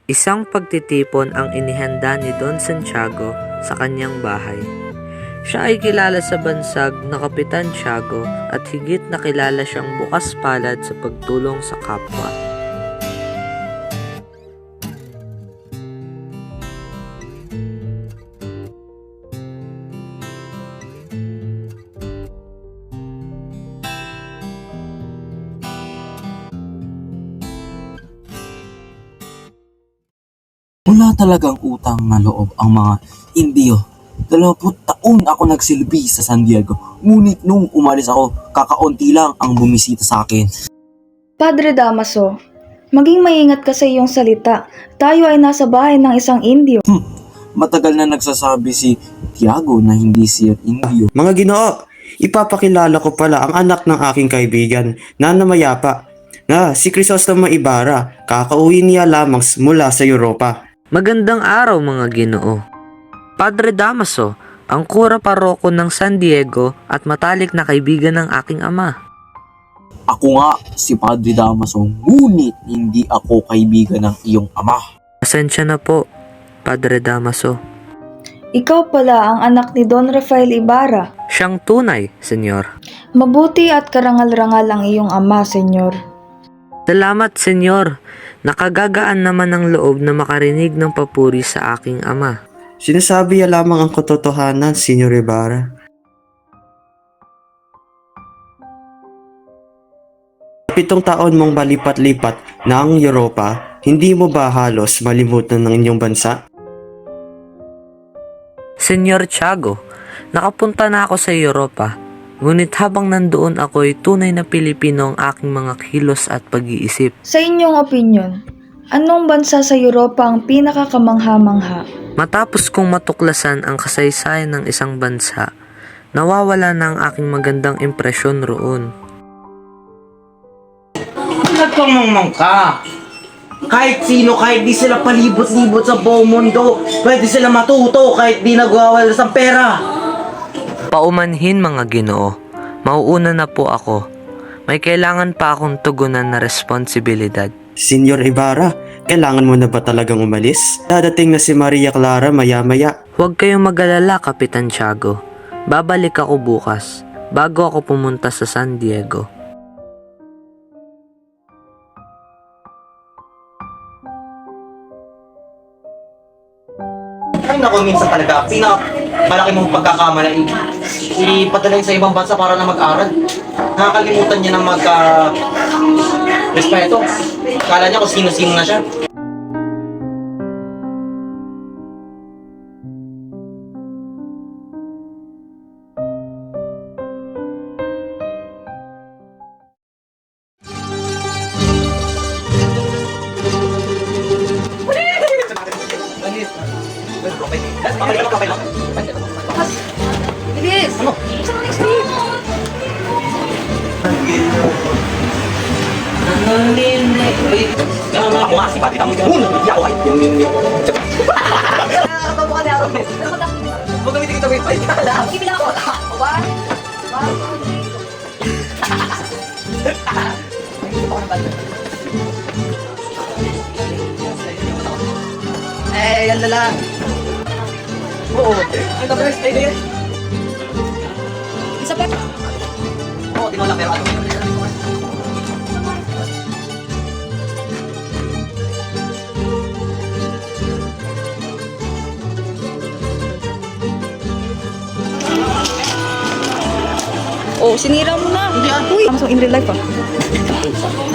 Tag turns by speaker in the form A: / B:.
A: Isang pagtitipon ang inihanda ni Don Santiago sa kanyang bahay. Siya ay kilala sa bansag na Kapitan Tiago at higit na kilala siyang bukas palad sa pagtulong sa kapwa.
B: Wala talagang utang na loob ang mga Indio. 20 taon ako nagsilbi sa San Diego. Ngunit nung umalis ako, kakaunti lang ang bumisita sa akin.
C: Padre Damaso, maging maingat ka sa iyong salita. Tayo ay nasa bahay ng isang Indio.
B: Matagal na nagsasabi si Tiago na hindi siya Indio.
D: Mga Ginoo, ipapakilala ko pala ang anak ng aking kaibigan na namayapa na si Crisostomo Ibarra. Kakauwi niya lamang mula sa Europa.
A: Magandang araw mga Ginoo. Padre Damaso, ang kura paroko ng San Diego at matalik na kaibigan ng aking ama.
B: Ako nga si Padre Damaso, ngunit hindi ako kaibigan ng iyong ama.
A: Pasensya na po, Padre Damaso.
C: Ikaw pala ang anak ni Don Rafael Ibarra.
A: Siyang tunay, Senyor.
C: Mabuti at karangal-rangal ang iyong ama, Senyor.
A: Salamat, Senyor. Nakagagaan naman ang loob na makarinig ng papuri sa aking ama.
D: Sinasabi niya lamang ang katotohanan, Senyor Ibarra. Pitong taon mong malipat-lipat na ang Europa, hindi mo ba halos malimutan ng inyong bansa?
A: Senyor Tiago, nakapunta na ako sa Europa. Ngunit habang nandoon ako'y tunay na Pilipino ang aking mga kilos at pag-iisip.
C: Sa inyong opinyon, anong bansa sa Europa ang pinakakamangha-mangha?
A: Matapos kong matuklasan ang kasaysayan ng isang bansa, nawawala na ang aking magandang impresyon roon.
E: Nagpamangmang ka. Kahit sino, kahit di sila palibot-libot sa buong mundo, pwede sila matuto kahit di nagwawala sa pera.
A: Paumanhin mga Ginoo, mauuna na po ako. May kailangan pa akong tugunan na responsibilidad.
D: Senyor Ibarra, kailangan mo na ba talagang umalis? Dadating na si Maria Clara maya-maya.
A: Huwag kayong mag-alala, Kapitan Tiago. Babalik ako bukas, bago ako pumunta sa San Diego.
E: Ay naku, minsan talaga, malaki mong pagkakamali. Ipadala sa ibang bansa para na mag-aral. Nakakalimutan niya na respeto. Kala niya kung sino-sino na siya.
C: Bilis!
E: Ano?
C: Saan ang sleep?
E: Ako nga si Pati Tamu. Hindi ako ay.
C: Nakakatawa ka ni Aromes.
E: Huwag kami tingin tabi. Ay,
C: Ibig ako. One.
E: eh, yan na lang. Oo. Ang the-best idea.
C: Isa pa.
E: Oo, tinola pero ano.
C: Oh, sinira mo na.
E: Hindi ah.
C: Uy, Samsung in real life ah.